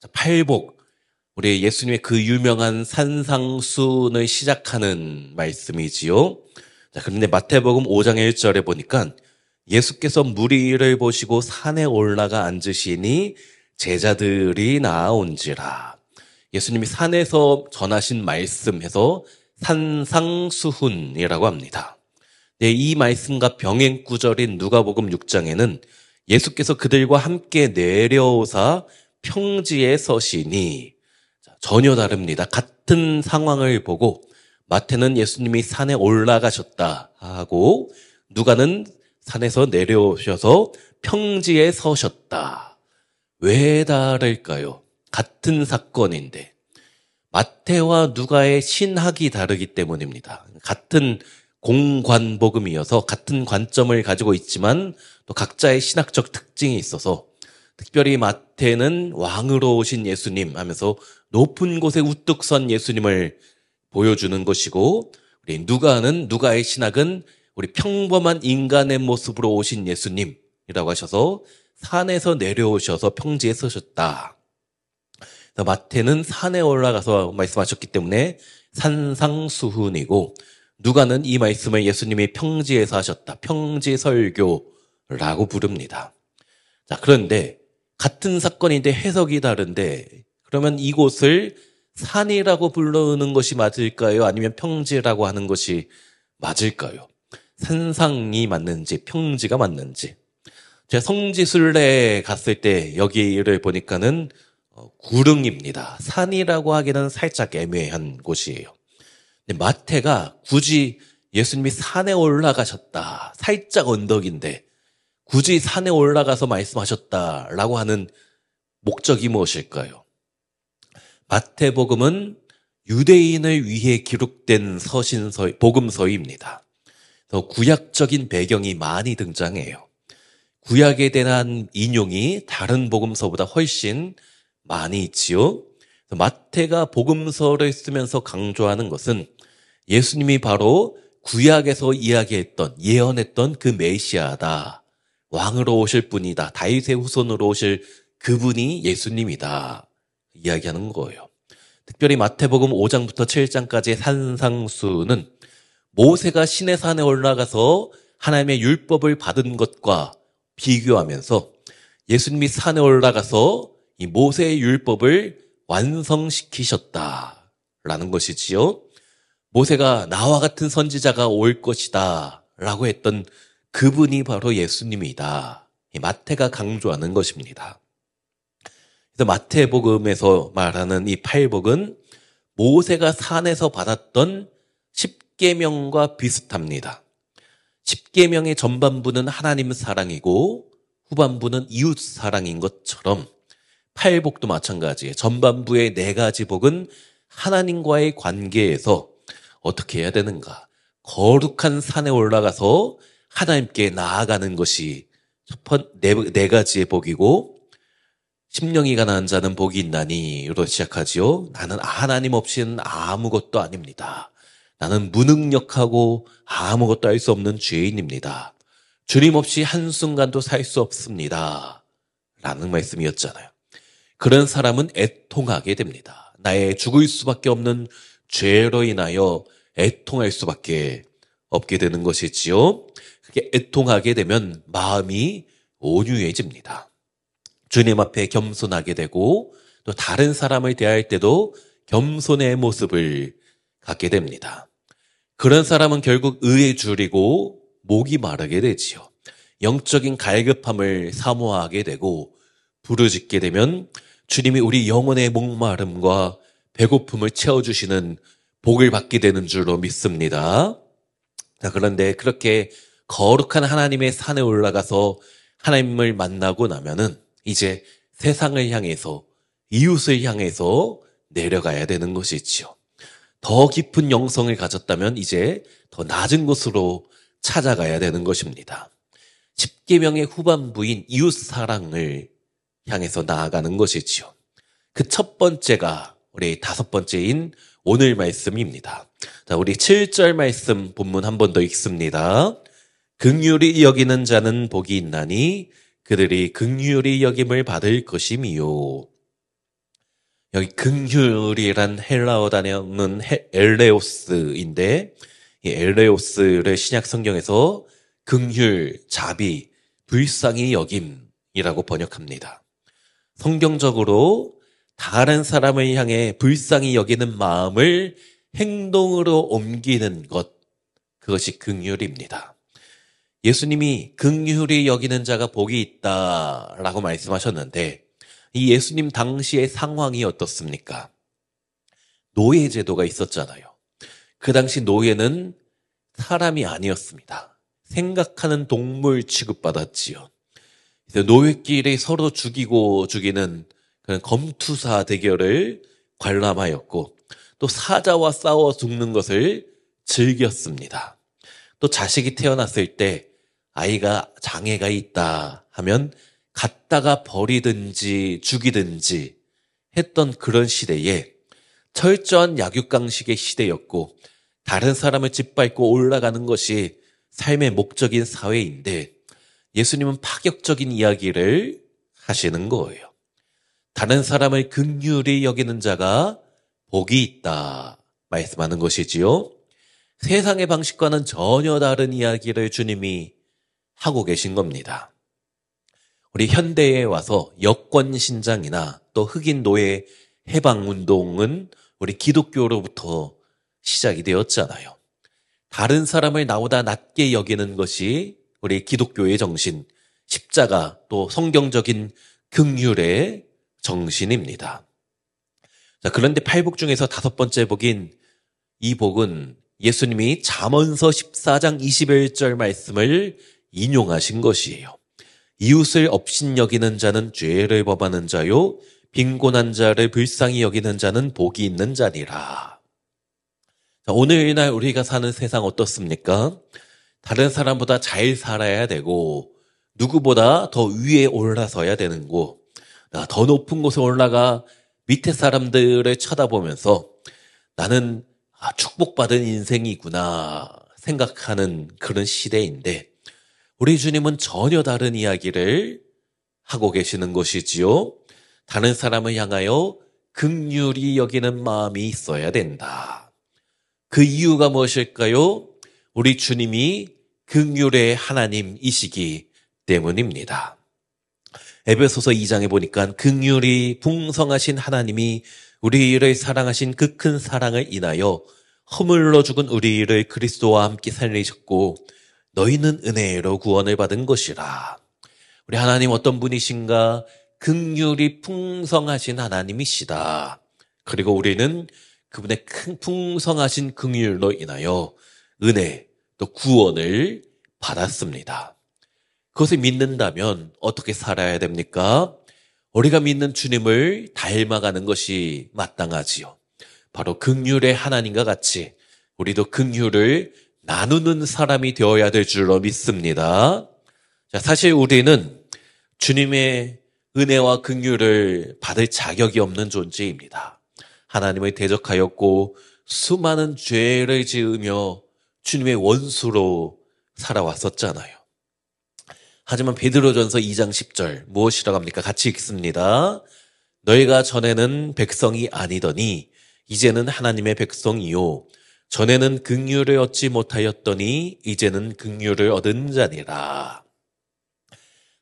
자, 팔복. 우리 예수님의 그 유명한 산상수훈을 시작하는 말씀이지요. 자, 그런데 마태복음 5장 1절에 보니까 예수께서 무리를 보시고 산에 올라가 앉으시니 제자들이 나아온지라. 예수님이 산에서 전하신 말씀해서 산상수훈이라고 합니다. 네, 이 말씀과 병행 구절인 누가복음 6장에는 예수께서 그들과 함께 내려오사 평지에 서시니, 전혀 다릅니다. 같은 상황을 보고 마태는 예수님이 산에 올라가셨다 하고 누가는 산에서 내려오셔서 평지에 서셨다. 왜 다를까요? 같은 사건인데 마태와 누가의 신학이 다르기 때문입니다. 같은 공관복음이어서 같은 관점을 가지고 있지만 또 각자의 신학적 특징이 있어서 특별히 마태는 왕으로 오신 예수님 하면서 높은 곳에 우뚝 선 예수님을 보여주는 것이고, 우리 누가는, 누가의 신학은 우리 평범한 인간의 모습으로 오신 예수님이라고 하셔서 산에서 내려오셔서 평지에 서셨다. 마태는 산에 올라가서 말씀하셨기 때문에 산상수훈이고, 누가는 이 말씀을 예수님이 평지에서 하셨다. 평지설교라고 부릅니다. 자, 그런데 같은 사건인데 해석이 다른데 그러면 이곳을 산이라고 부르는 것이 맞을까요? 아니면 평지라고 하는 것이 맞을까요? 산상이 맞는지 평지가 맞는지. 제가 성지순례에 갔을 때 여기를 보니까는 구릉입니다. 산이라고 하기는 살짝 애매한 곳이에요. 근데 마태가 굳이 예수님이 산에 올라가셨다. 살짝 언덕인데 굳이 산에 올라가서 말씀하셨다라고 하는 목적이 무엇일까요? 마태복음은 유대인을 위해 기록된 복음서입니다. 그래서 구약적인 배경이 많이 등장해요. 구약에 대한 인용이 다른 복음서보다 훨씬 많이 있지요. 마태가 복음서를 쓰면서 강조하는 것은 예수님이 바로 구약에서 이야기했던, 예언했던 그 메시아다. 왕으로 오실 분이다. 다윗의 후손으로 오실 그분이 예수님이다. 이야기하는 거예요. 특별히 마태복음 5장부터 7장까지의 산상수는 모세가 시내산에 올라가서 하나님의 율법을 받은 것과 비교하면서 예수님이 산에 올라가서 이 모세의 율법을 완성시키셨다라는 것이지요. 모세가 나와 같은 선지자가 올 것이다 라고 했던 그분이 바로 예수님이다. 마태가 강조하는 것입니다. 그래서 마태복음에서 말하는 이 팔복은 모세가 산에서 받았던 십계명과 비슷합니다. 십계명의 전반부는 하나님 사랑이고 후반부는 이웃 사랑인 것처럼 팔복도 마찬가지예요. 전반부의 4가지 복은 하나님과의 관계에서 어떻게 해야 되는가? 거룩한 산에 올라가서 하나님께 나아가는 것이 네 가지의 복이고, 심령이 가난한 자는 복이 있나니로 시작하지요. 나는 하나님 없이는 아무것도 아닙니다. 나는 무능력하고 아무것도 할 수 없는 죄인입니다. 주님 없이 한순간도 살 수 없습니다. 라는 말씀이었잖아요. 그런 사람은 애통하게 됩니다. 나의 죽을 수밖에 없는 죄로 인하여 애통할 수밖에 없게 되는 것이지요. 그게 애통하게 되면 마음이 온유해집니다. 주님 앞에 겸손하게 되고 또 다른 사람을 대할 때도 겸손의 모습을 갖게 됩니다. 그런 사람은 결국 의에 줄이고 목이 마르게 되지요. 영적인 갈급함을 사모하게 되고 부르짖게 되면 주님이 우리 영혼의 목마름과 배고픔을 채워주시는 복을 받게 되는 줄로 믿습니다. 자, 그런데 그렇게 거룩한 하나님의 산에 올라가서 하나님을 만나고 나면은 이제 세상을 향해서, 이웃을 향해서 내려가야 되는 것이지요. 더 깊은 영성을 가졌다면 이제 더 낮은 곳으로 찾아가야 되는 것입니다. 십계명의 후반부인 이웃 사랑을 향해서 나아가는 것이지요. 그 첫 번째가 우리 5번째인 오늘 말씀입니다. 자, 우리 7절 말씀 본문 한 번 더 읽습니다. 긍휼히 여기는 자는 복이 있나니 그들이 긍휼히 여김을 받을 것임이요. 여기 긍휼이란 헬라어 단어는 엘레오스인데 이 엘레오스를 신약 성경에서 긍휼, 자비, 불쌍히 여김이라고 번역합니다. 성경적으로 다른 사람을 향해 불쌍히 여기는 마음을 행동으로 옮기는 것, 그것이 긍휼입니다. 예수님이 긍휼히 여기는 자가 복이 있다라고 말씀하셨는데 이 예수님 당시의 상황이 어떻습니까? 노예 제도가 있었잖아요. 그 당시 노예는 사람이 아니었습니다. 생각하는 동물 취급받았지요. 그래서 노예끼리 서로 죽이고 죽이는 그런 검투사 대결을 관람하였고 또 사자와 싸워 죽는 것을 즐겼습니다. 또 자식이 태어났을 때 아이가 장애가 있다 하면 갖다가 버리든지 죽이든지 했던 그런 시대에 철저한 약육강식의 시대였고 다른 사람을 짓밟고 올라가는 것이 삶의 목적인 사회인데 예수님은 파격적인 이야기를 하시는 거예요. 다른 사람을 긍휼히 여기는 자가 복이 있다 말씀하는 것이지요. 세상의 방식과는 전혀 다른 이야기를 주님이 하고 계신 겁니다. 우리 현대에 와서 여권 신장이나 또 흑인 노예 해방 운동은 우리 기독교로부터 시작이 되었잖아요. 다른 사람을 나보다 낮게 여기는 것이 우리 기독교의 정신, 십자가 또 성경적인 긍휼의 정신입니다. 자, 그런데 팔복 중에서 5번째 복인 이 복은 예수님이 잠언서 14장 21절 말씀을 인용하신 것이에요. 이웃을 업신여기는 자는 죄를 범하는 자요 빈곤한 자를 불쌍히 여기는 자는 복이 있는 자니라. 자, 오늘날 우리가 사는 세상 어떻습니까? 다른 사람보다 잘 살아야 되고 누구보다 더 위에 올라서야 되는 거, 더 높은 곳에 올라가 밑에 사람들을 쳐다보면서 나는 축복받은 인생이구나 생각하는 그런 시대인데 우리 주님은 전혀 다른 이야기를 하고 계시는 것이지요. 다른 사람을 향하여 긍휼히 여기는 마음이 있어야 된다. 그 이유가 무엇일까요? 우리 주님이 긍휼의 하나님이시기 때문입니다. 에베소서 2장에 보니까 긍휼이 풍성하신 하나님이 우리를 사랑하신 그 큰 사랑을 인하여 허물로 죽은 우리를 그리스도와 함께 살리셨고 너희는 은혜로 구원을 받은 것이라. 우리 하나님 어떤 분이신가? 긍휼이 풍성하신 하나님이시다. 그리고 우리는 그분의 큰 풍성하신 긍휼로 인하여 은혜 또 구원을 받았습니다. 그것을 믿는다면 어떻게 살아야 됩니까? 우리가 믿는 주님을 닮아가는 것이 마땅하지요. 바로 긍휼의 하나님과 같이 우리도 긍휼을 나누는 사람이 되어야 될 줄로 믿습니다. 자, 사실 우리는 주님의 은혜와 긍휼을 받을 자격이 없는 존재입니다. 하나님을 대적하였고 수많은 죄를 지으며 주님의 원수로 살아왔었잖아요. 하지만 베드로전서 2장 10절 무엇이라고 합니까? 같이 읽습니다. 너희가 전에는 백성이 아니더니 이제는 하나님의 백성이요 전에는 긍휼을 얻지 못하였더니 이제는 긍휼을 얻은 자니라.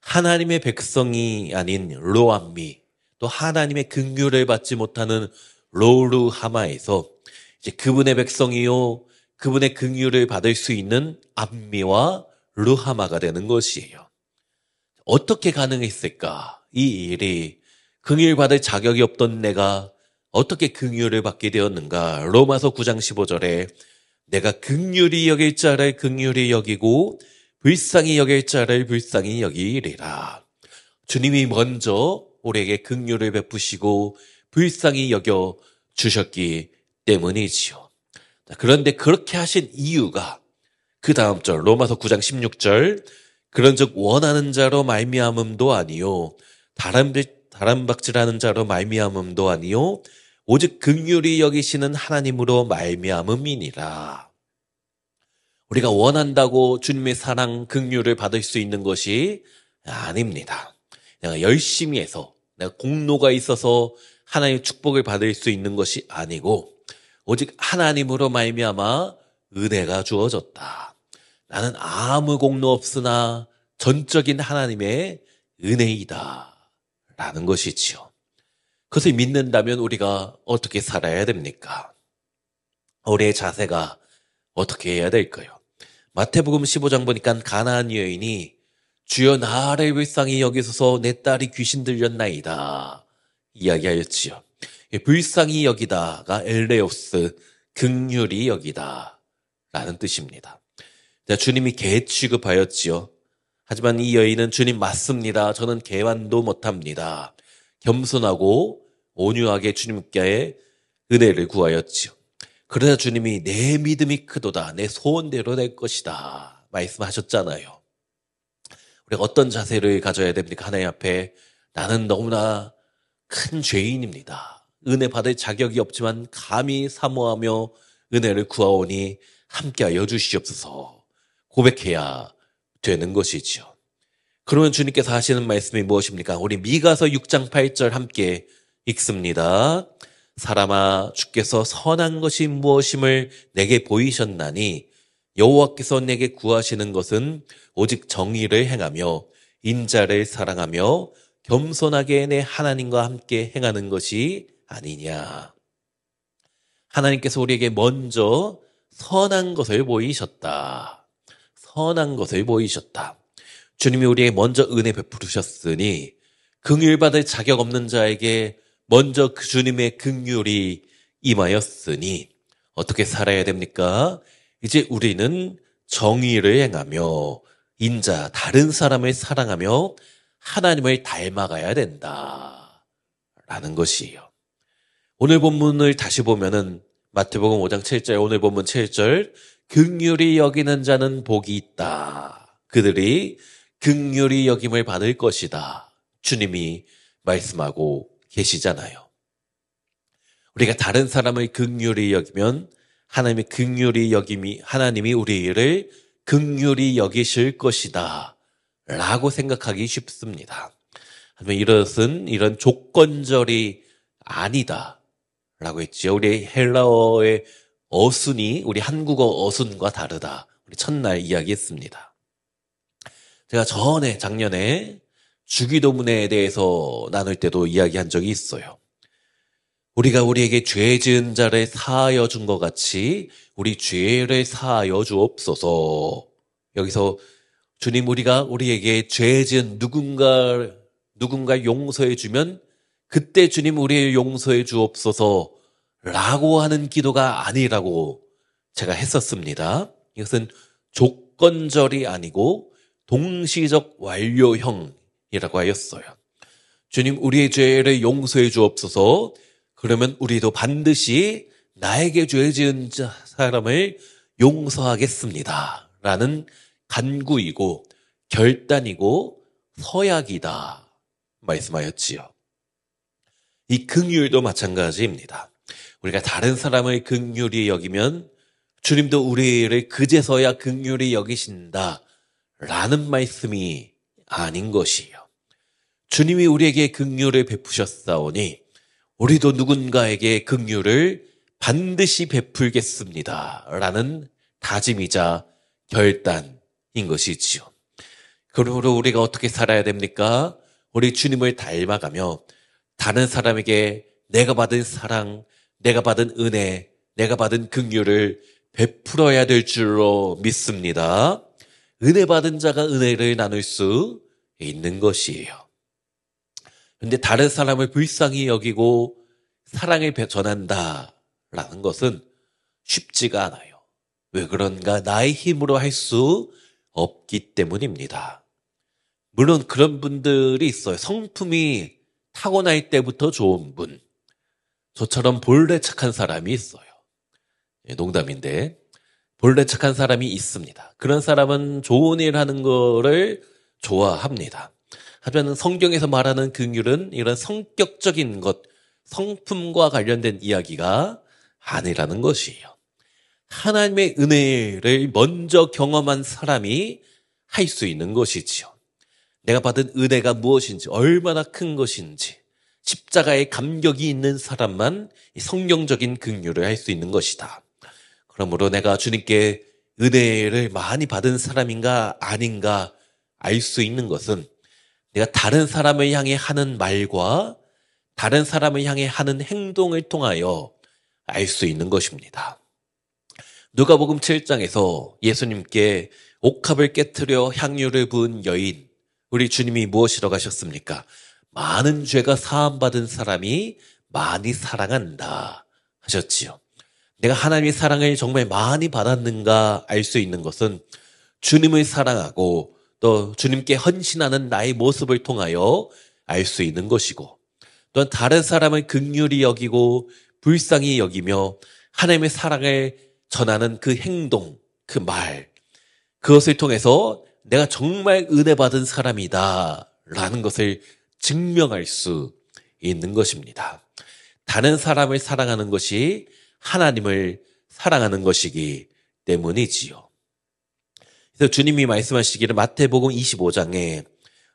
하나님의 백성이 아닌 로암미 또 하나님의 긍휼을 받지 못하는 로루하마에서 이제 그분의 백성이요 그분의 긍휼을 받을 수 있는 암미와 루하마가 되는 것이에요. 어떻게 가능했을까? 이 일이 긍휼 받을 자격이 없던 내가 어떻게 긍휼을 받게 되었는가? 로마서 9장 15절에 내가 긍휼히 여길 자를 긍휼히 여기고 불쌍히 여길 자를 불쌍히 여기리라. 주님이 먼저 우리에게 긍휼을 베푸시고 불쌍히 여겨 주셨기 때문이지요. 그런데 그렇게 하신 이유가 그 다음 절 로마서 9장 16절 그런즉 원하는 자로 말미암음도 아니요 다람박질하는 자로 말미암음도 아니요 오직 긍휼히 여기시는 하나님으로 말미암음이니라. 우리가 원한다고 주님의 사랑 긍휼을 받을 수 있는 것이 아닙니다. 내가 열심히 해서 내가 공로가 있어서 하나님의 축복을 받을 수 있는 것이 아니고 오직 하나님으로 말미암아 은혜가 주어졌다. 나는 아무 공로 없으나 전적인 하나님의 은혜이다. 라는 것이지요. 그것을 믿는다면 우리가 어떻게 살아야 됩니까? 우리의 자세가 어떻게 해야 될까요? 마태복음 15장 보니까 가나안 여인이 주여 나를 불쌍히 여기소서 내 딸이 귀신 들렸나이다 이야기하였지요. 불쌍히 여기다가 엘레오스 긍휼히 여기다 라는 뜻입니다. 주님이 개 취급하였지요. 하지만 이 여인은 주님 맞습니다. 저는 개완도 못합니다. 겸손하고 온유하게 주님께 은혜를 구하였지요. 그러자 주님이 내 믿음이 크도다. 내 소원대로 될 것이다. 말씀하셨잖아요. 우리가 어떤 자세를 가져야 됩니까? 하나님 앞에 나는 너무나 큰 죄인입니다. 은혜 받을 자격이 없지만 감히 사모하며 은혜를 구하오니 함께하여 주시옵소서 고백해야 되는 것이지요. 그러면 주님께서 하시는 말씀이 무엇입니까? 우리 미가서 6장 8절 함께 읽습니다. 사람아 주께서 선한 것이 무엇임을 내게 보이셨나니 여호와께서 내게 구하시는 것은 오직 정의를 행하며 인자를 사랑하며 겸손하게 내 하나님과 함께 행하는 것이 아니냐. 하나님께서 우리에게 먼저 선한 것을 보이셨다. 선한 것을 보이셨다. 주님이 우리에게 먼저 은혜 베푸셨으니 긍휼받을 자격 없는 자에게 먼저 그 주님의 긍휼이 임하였으니 어떻게 살아야 됩니까? 이제 우리는 정의를 행하며 인자, 다른 사람을 사랑하며 하나님을 닮아가야 된다. 라는 것이에요. 오늘 본문을 다시 보면은 마태복음 5장 7절, 오늘 본문 7절, 긍휼히 여기는 자는 복이 있다. 그들이 긍휼히 여김을 받을 것이다. 주님이 말씀하고 계시잖아요. 우리가 다른 사람을 긍휼히 여기면 하나님이 긍휼히 여김이 하나님이 우리를 긍휼히 여기실 것이다. 라고 생각하기 쉽습니다. 하지만 이것은 이런 조건절이 아니다. 라고 했죠. 우리 헬라어의 어순이 우리 한국어 어순과 다르다. 우리 첫날 이야기했습니다. 제가 작년에 주기도문에 대해서 나눌 때도 이야기한 적이 있어요. 우리가 우리에게 죄 지은 자를 사하여 준 것 같이 우리 죄를 사하여 주옵소서. 여기서 주님 우리가 우리에게 죄 지은 누군가 용서해 주면 그때 주님 우리를 용서해 주옵소서 라고 하는 기도가 아니라고 제가 했었습니다. 이것은 조건절이 아니고 동시적 완료형이라고 하였어요. 주님 우리의 죄를 용서해 주옵소서. 그러면 우리도 반드시 나에게 죄 지은 사람을 용서하겠습니다. 라는 간구이고 결단이고 서약이다. 말씀하였지요. 이 긍휼도 마찬가지입니다. 우리가 다른 사람을 긍휼히 여기면 주님도 우리를 그제서야 긍휼히 여기신다. 라는 말씀이 아닌 것이에요. 주님이 우리에게 긍휼을 베푸셨사오니 우리도 누군가에게 긍휼을 반드시 베풀겠습니다. 라는 다짐이자 결단인 것이지요. 그러므로 우리가 어떻게 살아야 됩니까? 우리 주님을 닮아가며 다른 사람에게 내가 받은 사랑, 내가 받은 은혜, 내가 받은 긍휼을 베풀어야 될 줄로 믿습니다. 은혜 받은 자가 은혜를 나눌 수 있는 것이에요. 그런데 다른 사람을 불쌍히 여기고 사랑을 전한다라는 것은 쉽지가 않아요. 왜 그런가? 나의 힘으로 할 수 없기 때문입니다. 물론 그런 분들이 있어요. 성품이 타고날 때부터 좋은 분. 저처럼 본래 착한 사람이 있어요. 농담인데 본래 착한 사람이 있습니다. 그런 사람은 좋은 일 하는 거를 좋아합니다. 하지만 성경에서 말하는 긍휼은 이런 성격적인 것, 성품과 관련된 이야기가 아니라는 것이에요. 하나님의 은혜를 먼저 경험한 사람이 할 수 있는 것이지요. 내가 받은 은혜가 무엇인지, 얼마나 큰 것인지, 십자가에 감격이 있는 사람만 성경적인 긍휼을 할 수 있는 것이다. 그러므로 내가 주님께 은혜를 많이 받은 사람인가 아닌가 알 수 있는 것은 내가 다른 사람을 향해 하는 말과 다른 사람을 향해 하는 행동을 통하여 알 수 있는 것입니다. 누가복음 7장에서 예수님께 옥합을 깨트려 향유를 부은 여인, 우리 주님이 무엇이라고 하셨습니까? 많은 죄가 사함받은 사람이 많이 사랑한다 하셨지요. 내가 하나님의 사랑을 정말 많이 받았는가 알 수 있는 것은 주님을 사랑하고 또 주님께 헌신하는 나의 모습을 통하여 알 수 있는 것이고, 또한 다른 사람을 긍휼히 여기고 불쌍히 여기며 하나님의 사랑을 전하는 그 행동, 그 말, 그것을 통해서 내가 정말 은혜 받은 사람이다 라는 것을 증명할 수 있는 것입니다. 다른 사람을 사랑하는 것이 하나님을 사랑하는 것이기 때문이지요. 그래서 주님이 말씀하시기를 마태복음 25장에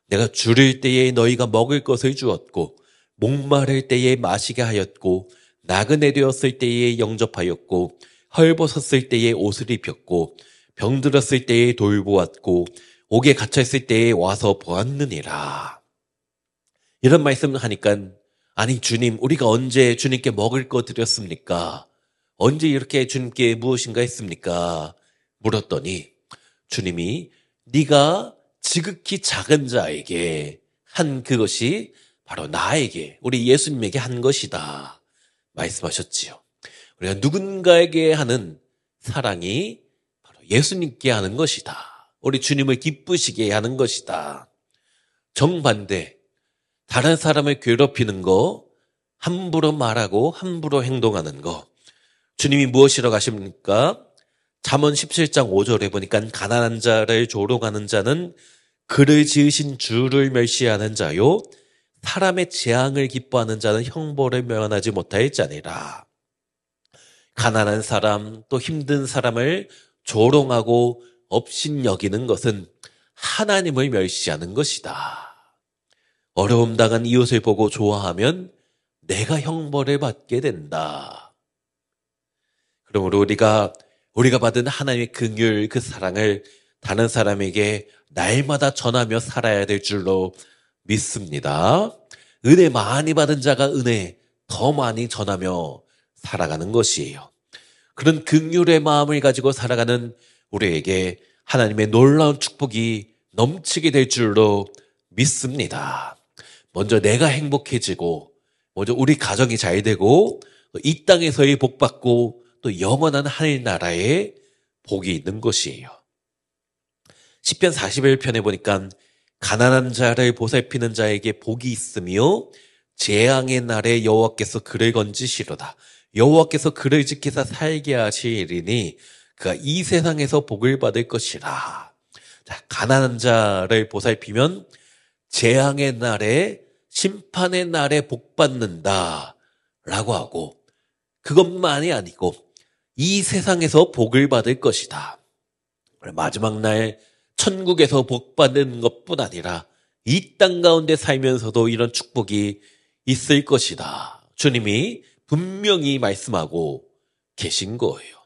내가 주를 때에 너희가 먹을 것을 주었고 목마를 때에 마시게 하였고 나그네 되었을 때에 영접하였고 헐벗었을 때에 옷을 입혔고 병들었을 때에 돌보았고 옥에 갇혔을 때에 와서 보았느니라. 이런 말씀을 하니까 아니 주님, 우리가 언제 주님께 먹을 거 드렸습니까? 언제 이렇게 주님께 무엇인가 했습니까? 물었더니 주님이 네가 지극히 작은 자에게 한 그것이 바로 나에게, 우리 예수님에게 한 것이다 말씀하셨지요. 우리가 누군가에게 하는 사랑이 바로 예수님께 하는 것이다. 우리 주님을 기쁘시게 하는 것이다. 정반대, 다른 사람을 괴롭히는 거, 함부로 말하고 함부로 행동하는 거, 주님이 무엇이라고 하십니까? 잠언 17장 5절에 보니까 가난한 자를 조롱하는 자는 그를 지으신 주를 멸시하는 자요 사람의 재앙을 기뻐하는 자는 형벌을 면하지 못하였자니라. 가난한 사람, 또 힘든 사람을 조롱하고 업신여기는 것은 하나님을 멸시하는 것이다. 어려움 당한 이웃을 보고 좋아하면 내가 형벌을 받게 된다. 그러므로 우리가 받은 하나님의 긍휼, 그 사랑을 다른 사람에게 날마다 전하며 살아야 될 줄로 믿습니다. 은혜 많이 받은 자가 은혜 더 많이 전하며 살아가는 것이에요. 그런 긍휼의 마음을 가지고 살아가는 우리에게 하나님의 놀라운 축복이 넘치게 될 줄로 믿습니다. 먼저 내가 행복해지고, 먼저 우리 가정이 잘 되고, 이 땅에서의 복 받고 또 영원한 하늘나라에 복이 있는 것이에요. 시편 41편에 보니까 가난한 자를 보살피는 자에게 복이 있으며 재앙의 날에 여호와께서 그를 건지시로다. 여호와께서 그를 지키사 살게 하시리니 그가 이 세상에서 복을 받을 것이라. 자, 가난한 자를 보살피면 재앙의 날에, 심판의 날에 복 받는다 라고 하고, 그것만이 아니고 이 세상에서 복을 받을 것이다. 마지막 날 천국에서 복 받는 것뿐 아니라 이 땅 가운데 살면서도 이런 축복이 있을 것이다. 주님이 분명히 말씀하고 계신 거예요.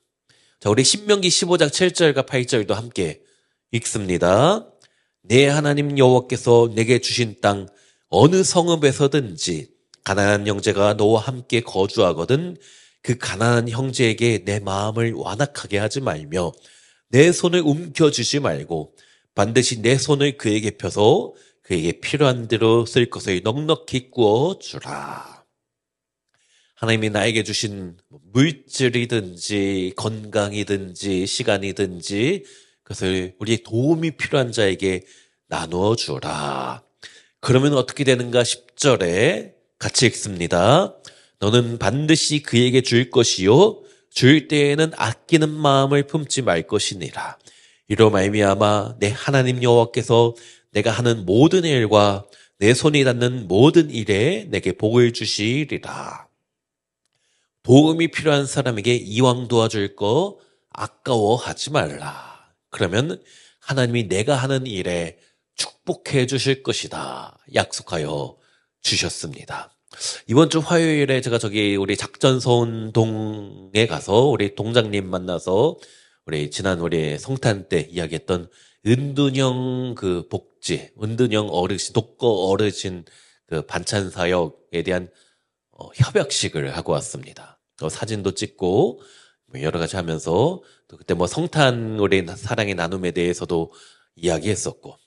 자, 우리 신명기 15장 7절과 8절도 함께 읽습니다. 내 하나님 여호와께서 내게 주신 땅 어느 성읍에서든지 가난한 형제가 너와 함께 거주하거든 그 가난한 형제에게 내 마음을 완악하게 하지 말며 내 손을 움켜쥐지 말고 반드시 내 손을 그에게 펴서 그에게 필요한 대로 쓸 것을 넉넉히 구워주라. 하나님이 나에게 주신 물질이든지 건강이든지 시간이든지 그것을 우리의 도움이 필요한 자에게 나누어 주라. 그러면 어떻게 되는가? 10절에 같이 읽습니다. 너는 반드시 그에게 줄 것이요 줄 때에는 아끼는 마음을 품지 말 것이니라. 이로 말미암아 내 하나님 여호와께서 내가 하는 모든 일과 내 손이 닿는 모든 일에 내게 복을 주시리라. 도움이 필요한 사람에게 이왕 도와줄 거 아까워하지 말라. 그러면 하나님이 내가 하는 일에 축복해 주실 것이다 약속하여 주셨습니다. 이번 주 화요일에 제가 저기 우리 작전서운동에 가서 우리 동장님 만나서 우리 성탄 때 이야기했던 은둔형 그 복지, 은둔형 어르신, 독거 어르신 그 반찬 사역에 대한 협약식을 하고 왔습니다. 사진도 찍고 뭐 여러 가지 하면서 또 그때 뭐 성탄 우리 사랑의 나눔에 대해서도 이야기했었고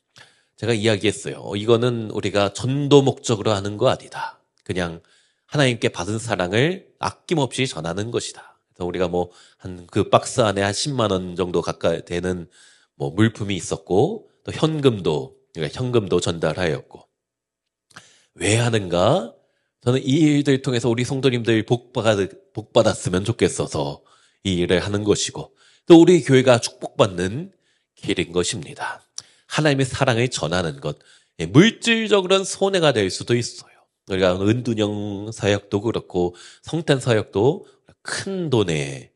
제가 이야기했어요. 이거는 우리가 전도 목적으로 하는 거 아니다. 그냥 하나님께 받은 사랑을 아낌없이 전하는 것이다. 그래서 우리가 뭐 한 그 박스 안에 한 10만 원 정도 가까이 되는 뭐 물품이 있었고 또 현금도 전달하였고 왜 하는가? 저는 이 일들 통해서 우리 성도님들 복받았으면 좋겠어서 이 일을 하는 것이고 또 우리 교회가 축복받는 길인 것입니다. 하나님의 사랑을 전하는 것, 물질적으로는 손해가 될 수도 있어요. 우리가 은둔형 사역도 그렇고 성탄 사역도 큰 돈에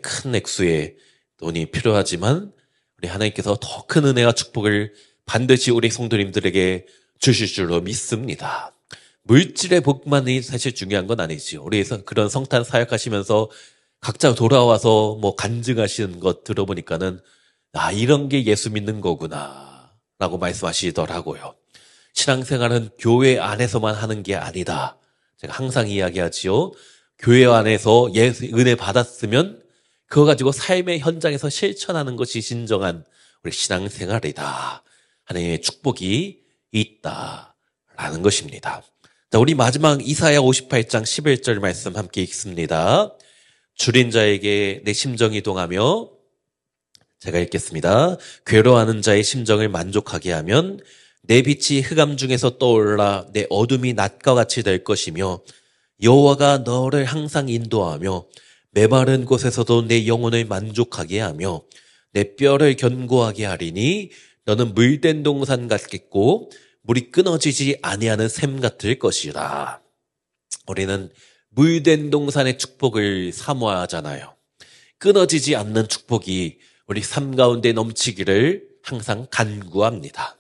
큰 액수의 돈이 필요하지만 우리 하나님께서 더 큰 은혜와 축복을 반드시 우리 성도님들에게 주실 줄로 믿습니다. 물질의 복만이 사실 중요한 건 아니지요. 우리 그런 성탄 사역하시면서 각자 돌아와서 뭐 간증하시는 것 들어보니까는 이런 게 예수 믿는 거구나 라고 말씀하시더라고요. 신앙생활은 교회 안에서만 하는 게 아니다. 제가 항상 이야기하지요. 교회 안에서 은혜 받았으면 그거 가지고 삶의 현장에서 실천하는 것이 진정한 우리 신앙생활이다. 하나님의 축복이 있다라는 것입니다. 자, 우리 마지막 이사야 58장 11절 말씀 함께 읽습니다. 줄인 자에게 내 심정이 동하며 제가 읽겠습니다. 괴로워하는 자의 심정을 만족하게 하면 내 빛이 흑암 중에서 떠올라 내 어둠이 낮과 같이 될 것이며 여호와가 너를 항상 인도하며 메마른 곳에서도 내 영혼을 만족하게 하며 내 뼈를 견고하게 하리니 너는 물된 동산 같겠고 물이 끊어지지 아니하는 샘 같을 것이라. 우리는 물된 동산의 축복을 사모하잖아요. 끊어지지 않는 축복이 우리 삶 가운데 넘치기를 항상 간구합니다.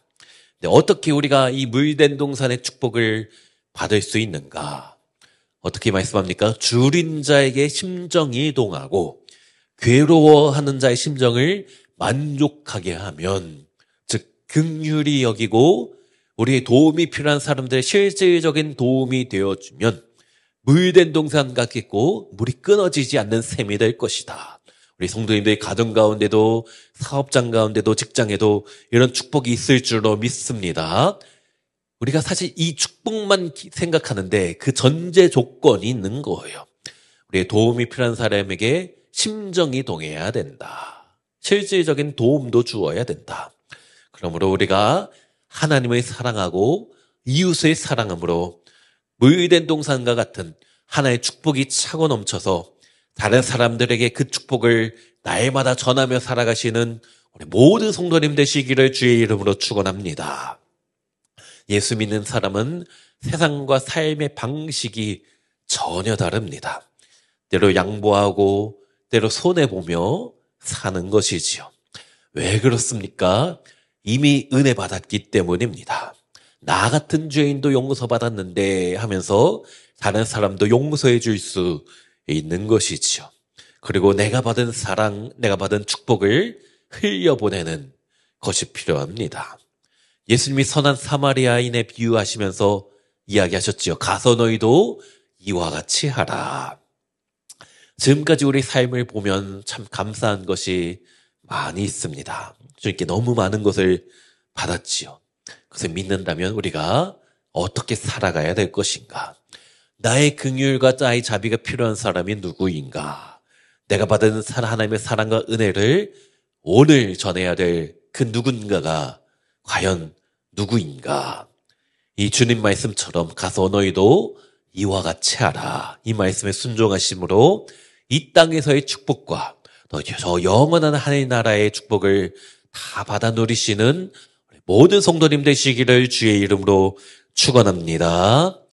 어떻게 우리가 이 물된 동산의 축복을 받을 수 있는가? 어떻게 말씀합니까? 줄인 자에게 심정이 동하고 괴로워하는 자의 심정을 만족하게 하면, 즉 긍휼히 여기고 우리의 도움이 필요한 사람들의 실질적인 도움이 되어주면 물된 동산 같겠고 물이 끊어지지 않는 샘이 될 것이다. 우리 성도님들의 가정 가운데도 사업장 가운데도 직장에도 이런 축복이 있을 줄로 믿습니다. 우리가 사실 이 축복만 생각하는데 그 전제 조건이 있는 거예요. 우리의 도움이 필요한 사람에게 심정이 동해야 된다. 실질적인 도움도 주어야 된다. 그러므로 우리가 하나님을 사랑하고 이웃을 사랑함으로 물된 동산과 같은 하나의 축복이 차고 넘쳐서 다른 사람들에게 그 축복을 날마다 전하며 살아가시는 우리 모든 성도님 되시기를 주의 이름으로 축원합니다. 예수 믿는 사람은 세상과 삶의 방식이 전혀 다릅니다. 때로 양보하고 때로 손해보며 사는 것이지요. 왜 그렇습니까? 이미 은혜 받았기 때문입니다. 나 같은 죄인도 용서받았는데 하면서 다른 사람도 용서해 줄 수 있는 것이지요. 그리고 내가 받은 사랑, 내가 받은 축복을 흘려보내는 것이 필요합니다. 예수님이 선한 사마리아인에 비유하시면서 이야기하셨지요. 가서 너희도 이와 같이 하라. 지금까지 우리 삶을 보면 참 감사한 것이 많이 있습니다. 주님께 너무 많은 것을 받았지요. 그것을 믿는다면 우리가 어떻게 살아가야 될 것인가? 나의 긍휼과 나의 자비가 필요한 사람이 누구인가? 내가 받은 하나님의 사랑과 은혜를 오늘 전해야 될 그 누군가가 과연 누구인가? 이 주님 말씀처럼 가서 너희도 이와 같이 하라. 이 말씀에 순종하심으로 이 땅에서의 축복과 또 저 영원한 하나님 나라의 축복을 다 받아 누리시는 모든 성도님 되시기를 주의 이름으로 축원합니다.